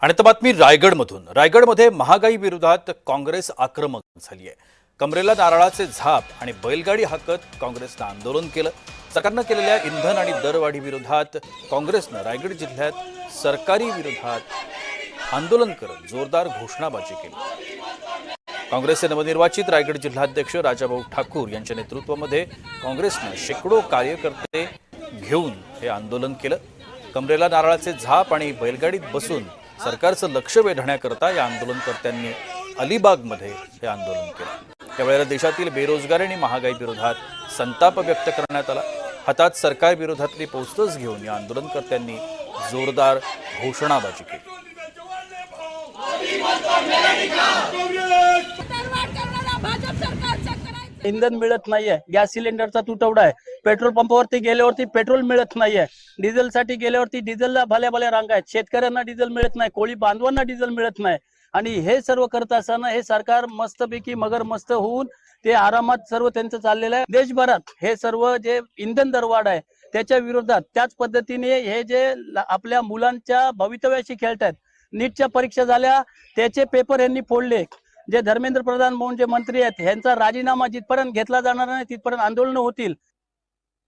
आणि आता बातमी रायगडमधून। रायगडमध्ये महागाई विरोधात काँग्रेस आक्रमक झाली आहे। कमरेला नारळाचे झाप आणि बैलगाडी हाकत काँग्रेसनं आंदोलन केलं। सरकारनं केलेल्या इंधन आणि दरवाढी विरोधात काँग्रेसनं रायगड जिल्ह्यात सरकारी विरोधात आंदोलन करत जोरदार घोषणाबाजी केली। काँग्रेसचे नवनिर्वाचित रायगड जिल्हाध्यक्ष राजाभाऊ ठाकूर यांच्या नेतृत्वामध्ये काँग्रेसनं शेकडो कार्यकर्ते घेऊन हे आंदोलन केलं। कमरेला नारळाचे झाप आणि बैलगाडीत बसून सरकारचं लक्ष वेधण्याकरता या आंदोलनकर्त्यांनी अलिबागमध्ये हे आंदोलन केलं। त्यावेळेला देशातील बेरोजगारी आणि महागाई विरोधात संताप व्यक्त करण्यात आला। हातात सरकार विरोधातली पोस्टर्स घेऊन या आंदोलनकर्त्यांनी जोरदार घोषणाबाजी केली। इंधन मिळत नाहीये, गॅस सिलेंडरचा तुटवडा आहे, पेट्रोल पंपावरती गेल्यावरती पेट्रोल मिळत नाहीये, डिझेलसाठी गेल्यावरती डिझेलला भल्या रांगा आहेत, शेतकऱ्यांना डिझेल मिळत नाही, कोळी बांधवांना डिझेल मिळत नाही। आणि हे सर्व करत असताना हे सरकार मस्तपैकी मस्त होऊन ते आरामात सर्व त्यांचं चाललेलं आहे। देशभरात हे सर्व जे इंधन दरवाढ आहे त्याच्या विरोधात त्याच पद्धतीने हे जे आपल्या मुलांच्या भवितव्याशी खेळतात, नीटच्या परीक्षा झाल्या त्याचे पेपर यांनी फोडले। जे धर्मेंद्र प्रधान म्हणून जे मंत्री आहेत यांचा राजीनामा जिथपर्यंत घेतला जाणार नाही तिथपर्यंत आंदोलन होतील।